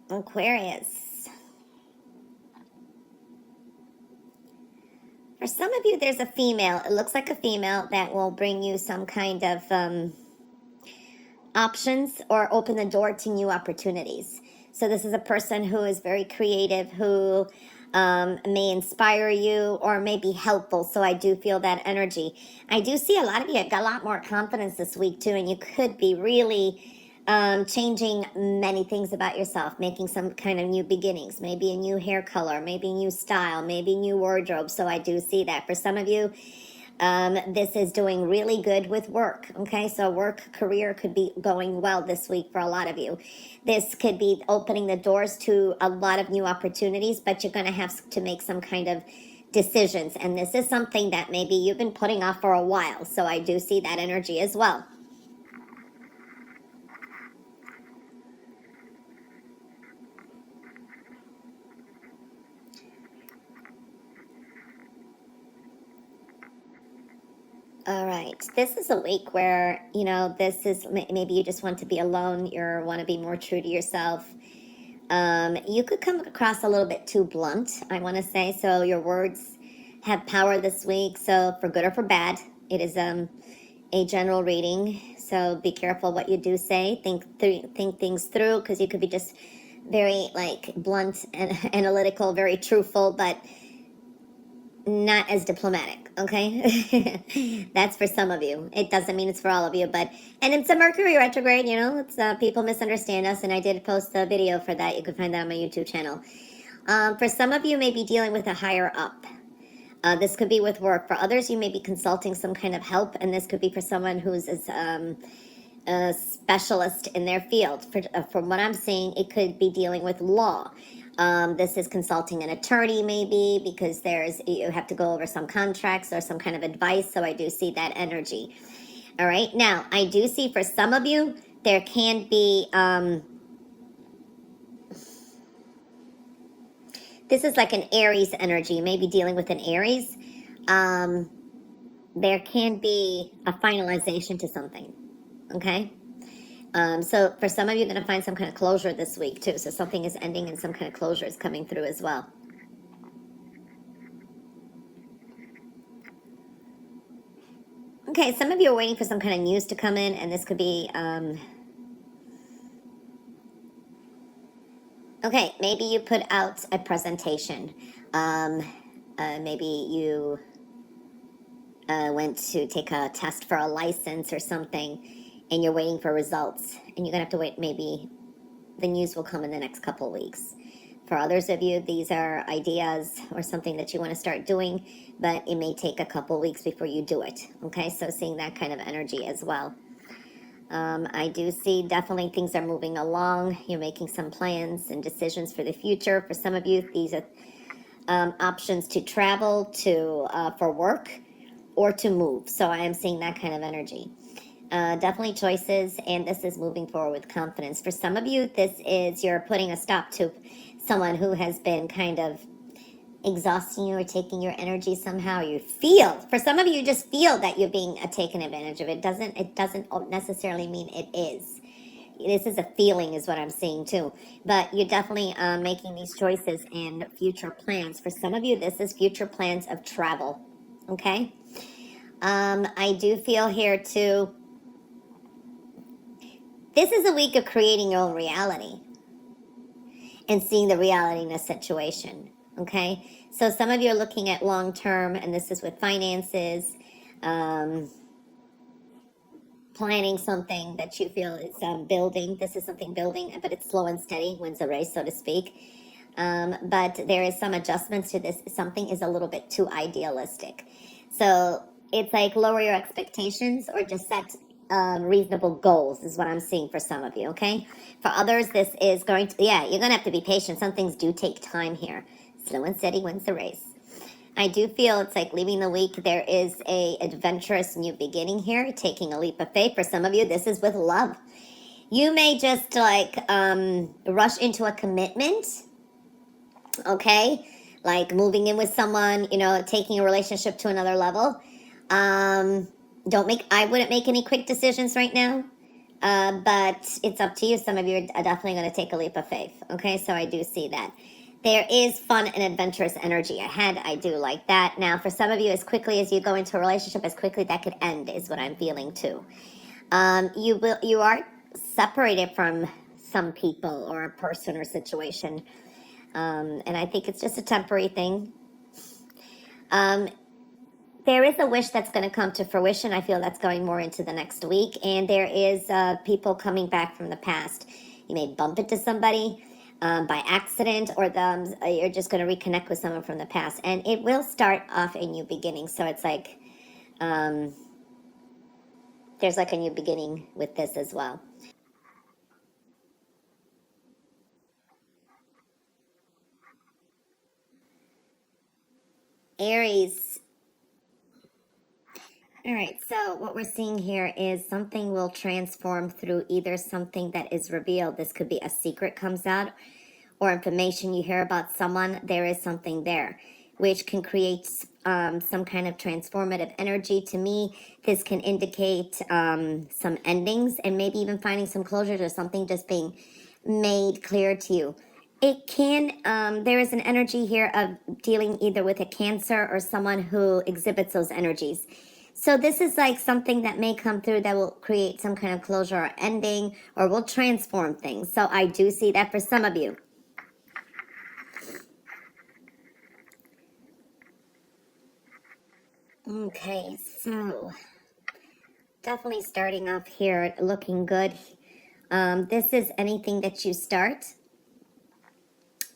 Aquarius. For some of you, there's a female. It looks like a female that will bring you some kind of options or open the door to new opportunities. So this is a person who is very creative, who may inspire you or may be helpful. So I do feel that energy. I do see a lot of you have got a lot more confidence this week too, and you could be really changing many things about yourself, making some kind of new beginnings, maybe a new hair color, maybe new style, maybe new wardrobe. So I do see that. For some of you, this is doing really good with work. Okay, so work career could be going well this week for a lot of you. This could be opening the doors to a lot of new opportunities, but you're going to have to make some kind of decisions. And this is something that maybe you've been putting off for a while. So I do see that energy as well. All right. This is a week where, this is maybe you just want to be alone. You want to be more true to yourself. You could come across a little bit too blunt, I want to say. So your words have power this week. So for good or for bad, it is a general reading. So be careful what you do say. Think things through, because you could be just very blunt and analytical, very truthful, but not as diplomatic, okay? That's for some of you. It doesn't mean it's for all of you, and it's a Mercury retrograde, it's people misunderstand us, and I did post a video for that. You can find that on my YouTube channel. For some of you, may be dealing with a higher up. This could be with work. For others, you may be consulting some kind of help, and this could be for someone who's a specialist in their field. From what I'm seeing, it could be dealing with law. This is consulting an attorney maybe, because you have to go over some contracts or some kind of advice. So I do see that energy. All right. Now, I do see for some of you, there can be, this is like an Aries energy, maybe dealing with an Aries. There can be a finalization to something. Okay. So for some of you, you're going to find some kind of closure this week too. So something is ending and some kind of closure is coming through as well. Okay, some of you are waiting for some kind of news to come in, and this could be, okay, maybe you put out a presentation. Maybe you went to take a test for a license or something, and you're waiting for results, and you're gonna have to wait. Maybe the news will come in the next couple of weeks. For others of you, these are ideas or something that you want to start doing, but it may take a couple of weeks before you do it. Okay, so seeing that kind of energy as well. I do see definitely things are moving along. You're making some plans and decisions for the future. For some of you, these are options to travel, for work, or to move. So I am seeing that kind of energy. Definitely choices, and this is moving forward with confidence. For some of you, this is you're putting a stop to someone who has been kind of exhausting you or taking your energy somehow. You feel, for some of you, you just feel that you're being taken advantage of. It doesn't necessarily mean it is. This is a feeling is what I'm seeing too. But you're definitely making these choices and future plans. For some of you, this is future plans of travel. Okay? I do feel here too, this is a week of creating your own reality and seeing the reality in a situation, okay? So some of you are looking at long-term, and this is with finances, planning something that you feel is building. This is something building, but it's slow and steady, wins the race, so to speak. But there is some adjustments to this. Something is a little bit too idealistic. So it's like lower your expectations or just set reasonable goals is what I'm seeing for some of you, okay? For others, this is going to, you're going to have to be patient. Some things do take time here. Slow and steady wins the race. I do feel it's like leaving the week. There is a adventurous new beginning here, taking a leap of faith. For some of you, this is with love. You may just rush into a commitment, okay? Like moving in with someone, taking a relationship to another level. I wouldn't make any quick decisions right now. But it's up to you. Some of you are definitely going to take a leap of faith. Okay, so I do see that. There is fun and adventurous energy ahead. I do like that. Now, for some of you, as quickly as you go into a relationship, as quickly that could end is what I'm feeling too. You are separated from some people or a person or situation, and I think it's just a temporary thing. There is a wish that's going to come to fruition. I feel that's going more into the next week. And there is people coming back from the past. You may bump into somebody by accident, or you're just going to reconnect with someone from the past. And it will start off a new beginning. So it's like there's like a new beginning with this as well. Aries. All right, so what we're seeing here is something will transform through either something that is revealed. This could be a secret comes out, or information you hear about someone. There is something there, which can create some kind of transformative energy. To me, this can indicate some endings and maybe even finding some closures or something just being made clear to you. It can, there is an energy here of dealing either with a Cancer or someone who exhibits those energies. So this is like something that may come through that will create some kind of closure or ending, or will transform things. So I do see that for some of you. Okay, so definitely starting off here looking good. This is anything that you start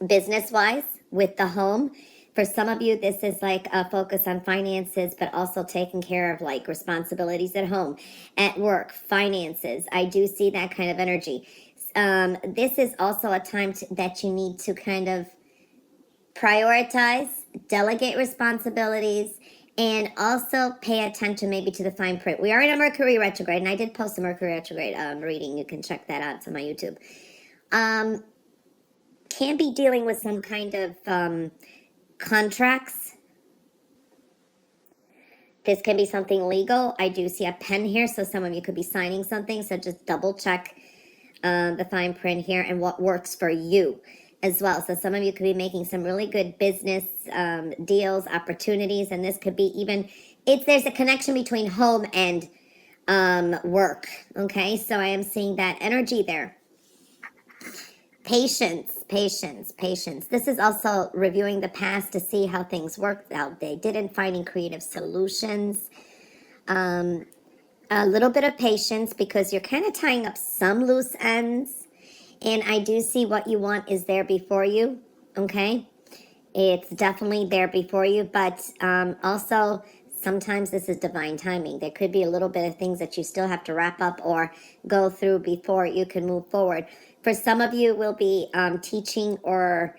business-wise with the home. For some of you, this is like a focus on finances, but also taking care of like responsibilities at home, at work, finances. I do see that kind of energy. This is also a time that you need to kind of prioritize, delegate responsibilities, and also pay attention maybe to the fine print. We are in a Mercury retrograde, and I did post a Mercury retrograde reading. You can check that out on my YouTube. Can be dealing with some kind of contracts. This can be something legal. I do see a pen here, so some of you could be signing something. So just double check the fine print here and what works for you as well. So some of you could be making some really good business deals, opportunities, and this could be even, there's a connection between home and work. Okay, so I am seeing that energy there. Patience, patience, patience. This is also reviewing the past to see how things worked out. They didn't finding creative solutions. A little bit of patience because you're kind of tying up some loose ends. And I do see what you want is there before you, okay? It's definitely there before you, but also sometimes this is divine timing. There could be a little bit of things that you still have to wrap up or go through before you can move forward. For some of you, will be teaching or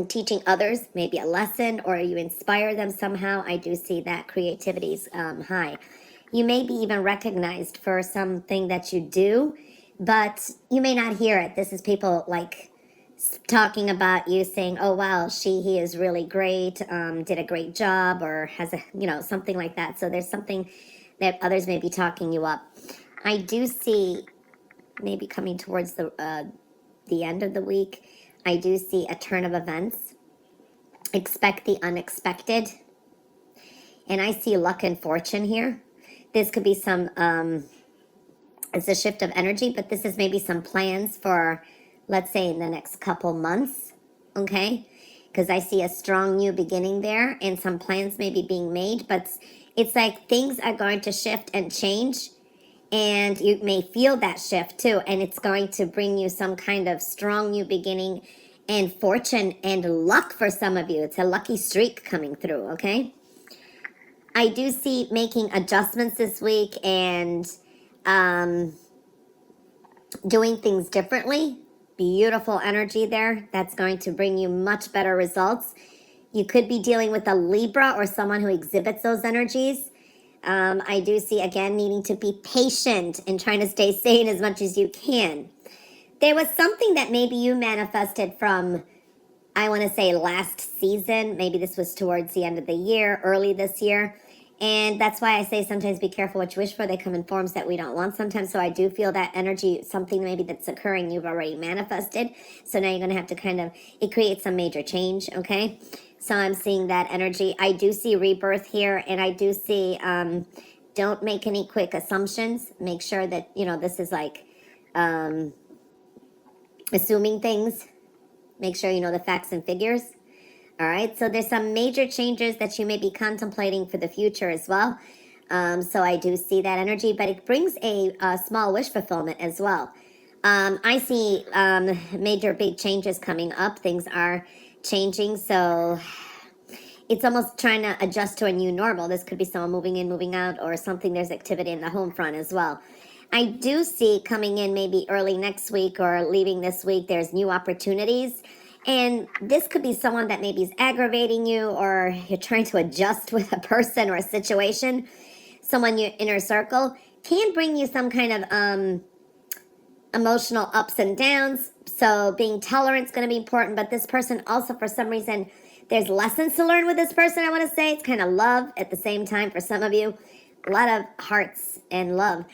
teaching others maybe a lesson, or you inspire them somehow. I do see that creativity is high. You may be even recognized for something that you do, but you may not hear it. This is people like talking about you, saying, oh wow, he is really great, did a great job, or has a, something like that. So there's something that others may be talking you up. I do see maybe coming towards the end of the week, I do see a turn of events. Expect the unexpected. And I see luck and fortune here. This could be some, it's a shift of energy, but this is maybe some plans for, let's say, in the next couple months, okay? Because I see a strong new beginning there, and some plans may be being made, but it's like things are going to shift and change, and you may feel that shift too, and it's going to bring you some kind of strong new beginning and fortune and luck for some of you. It's a lucky streak coming through, okay? I do see making adjustments this week and doing things differently. Beautiful energy there. That's going to bring you much better results. You could be dealing with a Libra or someone who exhibits those energies. I do see, again, needing to be patient and trying to stay sane as much as you can. There was something that maybe you manifested from, I want to say, last season. Maybe this was towards the end of the year, early this year. And that's why I say sometimes be careful what you wish for. They come in forms that we don't want sometimes. So I do feel that energy, something maybe that's occurring, you've already manifested. So now you're going to have to kind of, it creates some major change, okay? So I'm seeing that energy. I do see rebirth here, and I do see, don't make any quick assumptions. Make sure that, you know, this is like assuming things. Make sure you know the facts and figures. All right, so there's some major changes that you may be contemplating for the future as well. So I do see that energy, but it brings a small wish fulfillment as well. I see major big changes coming up. Things are changing, so it's almost trying to adjust to a new normal. This could be someone moving in, moving out, or something. There's activity in the home front as well. I do see coming in maybe early next week or leaving this week, there's new opportunities. And this could be someone that maybe is aggravating you, or you're trying to adjust with a person or a situation. Someone in your inner circle can bring you some kind of emotional ups and downs. So being tolerant is going to be important. But this person also, for some reason, there's lessons to learn with this person, I want to say. It's kind of love at the same time for some of you. A lot of hearts and love.